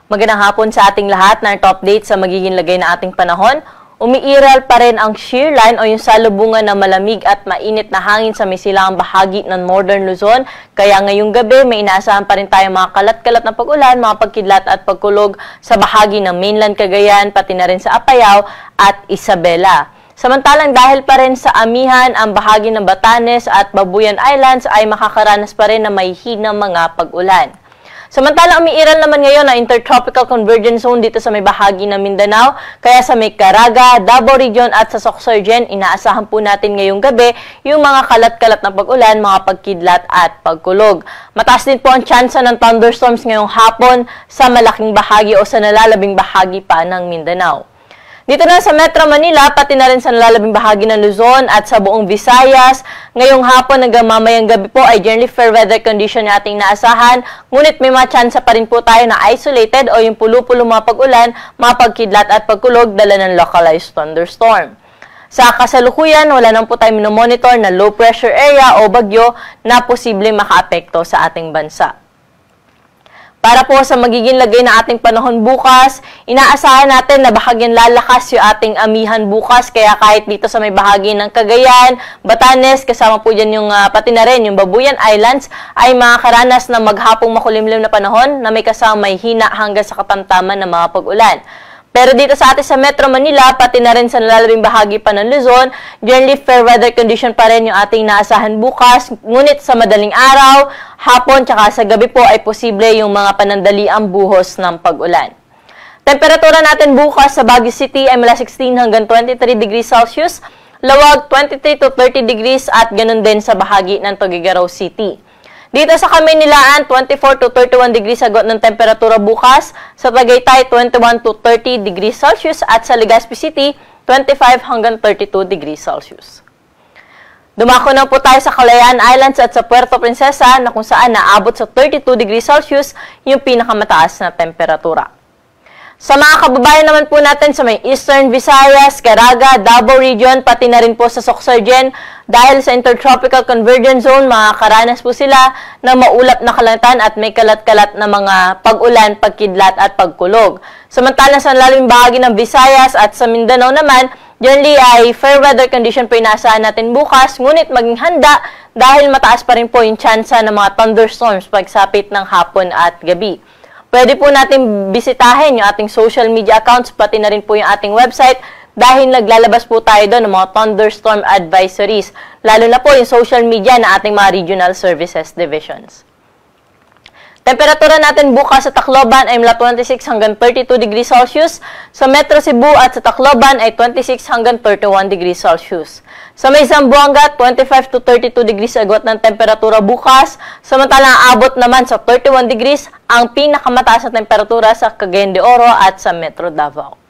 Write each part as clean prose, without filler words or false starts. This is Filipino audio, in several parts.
Magandang hapon sa ating lahat na update sa magiging lagay na ating panahon. Umiiral pa rin ang shear line o yung salubungan na malamig at mainit na hangin sa may silangang bahagi ng Northern Luzon. Kaya ngayong gabi may inaasahan pa rin tayo mga kalat-kalat na pag-ulan, mga pagkidlat at pagkulog sa bahagi ng mainland Cagayan, pati na rin sa Apayao at Isabela. Samantalang dahil pa rin sa amihan, ang bahagi ng Batanes at Babuyan Islands ay makakaranas pa rin na may hinang mga pag-ulan. Samantalang umiiral naman ngayon ang Intertropical Convergence Zone dito sa may bahagi ng Mindanao, kaya sa may Caraga, Davao Region at sa Sorsogon, inaasahan po natin ngayong gabi yung mga kalat-kalat na pag-ulan, mga pagkidlat at pagkulog. Mataas din po ang tsansa ng thunderstorms ngayong hapon sa malaking bahagi o sa nalalabing bahagi pa ng Mindanao. Dito na sa Metro Manila, pati na rin sa nalalabing bahagi ng Luzon at sa buong Visayas, ngayong hapon hanggang mamayang gabi po ay generally fair weather condition yung ating naasahan. Ngunit may mga tsansa pa rin po tayo na isolated o yung pulo-pulo mga pag-ulan, mga pagkidlat at pagkulog dala ng localized thunderstorm. Sa kasalukuyan, wala nang po tayo minomonitor na low pressure area o bagyo na posibleng makaapekto sa ating bansa. Para po sa magiging lagay na ating panahon bukas, inaasahan natin na bahagyang lalakas yung ating amihan bukas. Kaya kahit dito sa may bahagi ng Cagayan, Batanes, kasama po dyan yung pati na rin yung Babuyan Islands, ay makakaranas ng maghapong makulimlim na panahon na may kasama may hina hanggang sa katamtaman ng mga pag-ulan. Pero dito sa atin sa Metro Manila, pati na rin sa nalalabing bahagi pa ng Luzon, generally fair weather condition pa rin yung ating naasahan bukas. Ngunit sa madaling araw, hapon, tsaka sa gabi po ay posible yung mga panandaliang buhos ng pag-ulan. Temperatura natin bukas sa Baguio City ay mula 16 hanggang 23 degrees Celsius, Lawag 23 to 30 degrees at ganun din sa bahagi ng Tuguegarao City. Dito sa Kamaynilaan, 24 to 31 degrees agot ng temperatura bukas. Sa Tagaytay, 21 to 30 degrees Celsius. At sa Legazpi City, 25 hanggang 32 degrees Celsius. Dumako na po tayo sa Kalayaan Islands at sa Puerto Princesa na kung saan naabot sa 32 degrees Celsius yung pinakamataas na temperatura. Sa mga kababayan naman po natin sa may Eastern Visayas, Caraga, Davao Region, pati na rin po sa Sorsogon, dahil sa Intertropical Convergence Zone, makakaranas po sila ng maulap na kalangitan at may kalat-kalat na mga pag-ulan, pagkidlat at pagkulog. Samantalang sa lalim bahagi ng Visayas at sa Mindanao naman, generally ay fair weather condition po inaasahan natin bukas, ngunit maging handa dahil mataas pa rin po yung tsansa ng mga thunderstorms pagsapit ng hapon at gabi. Pwede po natin bisitahin yung ating social media accounts, pati na rin po yung ating website dahil naglalabas po tayo doon ng mga thunderstorm advisories, lalo na po yung social media na ating mga regional services divisions. Temperatura natin bukas sa Tacloban ay mula 26 hanggang 32 degrees Celsius. Sa Metro Cebu at sa Tacloban ay 26 hanggang 31 degrees Celsius. Sa may Zamboanga, 25 to 32 degrees agot ng temperatura bukas. Samantalang abot naman sa 31 degrees ang pinakamataas na temperatura sa Cagayan de Oro at sa Metro Davao.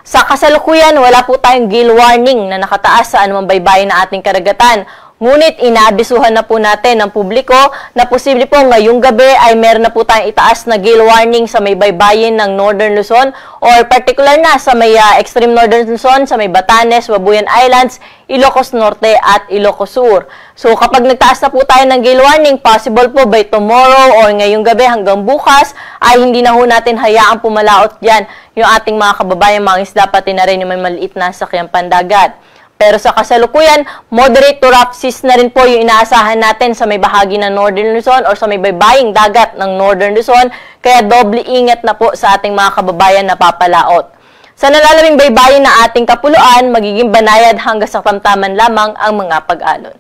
Sa kasalukuyan, wala po tayong gale warning na nakataas sa anumang baybayin na ating karagatan. Ngunit inaabisuhan na po natin ng publiko na posible po ngayong gabi ay meron na po tayong itaas na gale warning sa may baybayin ng Northern Luzon or particular na sa may extreme Northern Luzon, sa may Batanes, Babuyan Islands, Ilocos Norte at Ilocos Sur. So kapag nagtaas na po tayo ng gale warning, possible po by tomorrow or ngayong gabi hanggang bukas ay hindi na ho natin hayaang pumalaot dyan yung ating mga kababayan, mga isda, pati na rin yung may maliit na sakyang pandagat. Pero sa kasalukuyan, moderate to rough seas na rin po yung inaasahan natin sa may bahagi ng Northern Luzon or sa may baybaying dagat ng Northern Luzon, kaya doble ingat na po sa ating mga kababayan na papalaot. Sa nalalabing baybayin na ating kapuluan, magiging banayad hanggang sa tamtaman lamang ang mga pag-alon.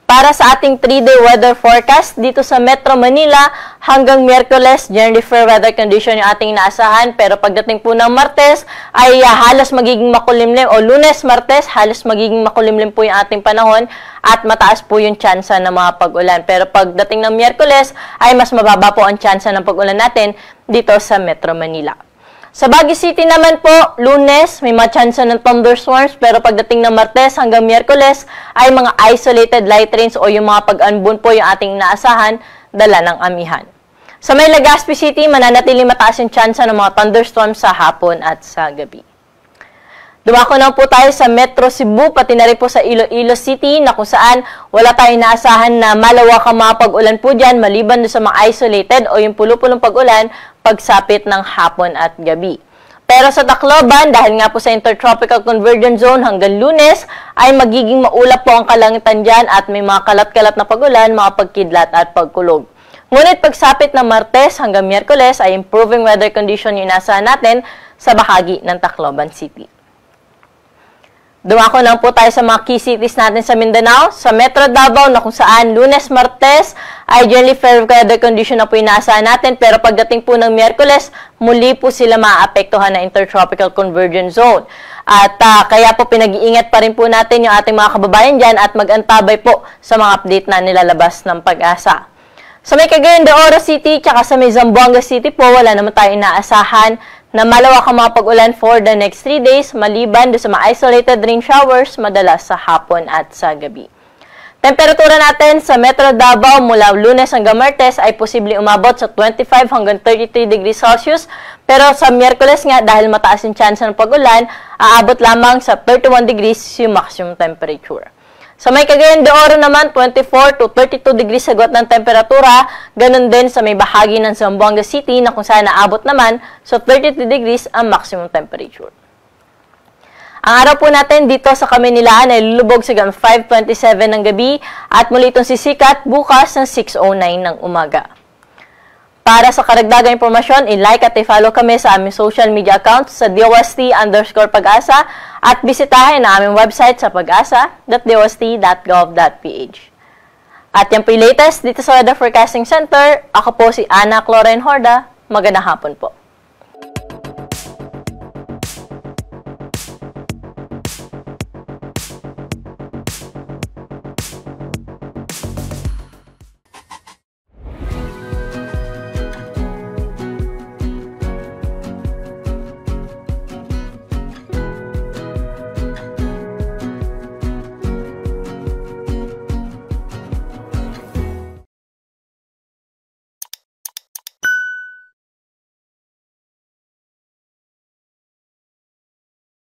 Para sa ating 3-day weather forecast dito sa Metro Manila, hanggang Miyerkules, generally fair weather condition yung ating inaasahan. Pero pagdating po ng Martes, ay halos magiging makulimlim. O Lunes, Martes, halos magiging makulimlim po yung ating panahon at mataas po yung tsansa ng mga pag-ulan. Pero pagdating ng Miyerkules, ay mas mababa po ang tsansa ng pag-ulan natin dito sa Metro Manila. Sa Baguio City naman po, Lunes, may mga tsansa ng thunderstorms, pero pagdating ng Martes hanggang Miyerkules ay mga isolated light rains o yung mga pag-unbun po yung ating inaasahan, dala ng amihan. Sa may Legazpi City, mananatiling mataas yung tsansa ng mga thunderstorms sa hapon at sa gabi. Dumako na po tayo sa Metro Cebu, pati na rin po sa Iloilo City na kung saan wala tayong naasahan na malawakang mga pag-ulan po dyan maliban sa mga isolated o yung pulo-pulong pag-ulan pagsapit ng hapon at gabi. Pero sa Tacloban, dahil nga po sa Intertropical Convergence Zone hanggang Lunes, ay magiging maulap po ang kalangitan dyan at may mga kalat-kalat na pag-ulan, mga pagkidlat at pagkulog. Ngunit pagsapit ng Martes hanggang Miyerkules ay improving weather condition yung inaasahan natin sa bahagi ng Tacloban City. Dumako lang po tayo sa mga key cities natin sa Mindanao. Sa Metro Davao na kung saan Lunes, Martes ay generally fair weather condition na po inaasahan natin. Pero pagdating po ng Miyerkules, muli po sila maapektuhan ng Intertropical Convergence Zone. At kaya po pinag-iingat pa rin po natin yung ating mga kababayan dyan at mag-antabay po sa mga update na nilalabas ng Pag-asa. Sa may Cagayan de Oro City, tsaka sa may Zamboanga City po, wala naman tayo inaasahan na malawak ang mga pag-ulan for the next 3 days, maliban doon sa mga isolated rain showers, madalas sa hapon at sa gabi. Temperatura natin sa Metro Davao mula Lunes hanggang Martes ay posibleng umabot sa 25 hanggang 33 degrees Celsius, pero sa Miyerkules nga, dahil mataas yung chance ng pag-ulan, aabot lamang sa 31 degrees yung maximum temperature. Sa may Cagayan de Oro naman, 24 to 32 degrees agad ng temperatura. Ganun din sa may bahagi ng Zamboanga City na kung saan naabot naman sa 32 degrees ang maximum temperature. Ang araw po natin dito sa Kamaynilaan ay lulubog sa 5:27 ng gabi at muli itong sisikat bukas ng 6:09 ng umaga. Para sa karagdagang impormasyon, i-like at i-follow kami sa aming social media accounts sa DOST_Pag-asa at bisitahin ang aming website sa pag-asa.dost.gov.ph. At yan po yung latest dito sa Weather Forecasting Center. Ako po si Ana Cloren Horda. Magandang hapon po.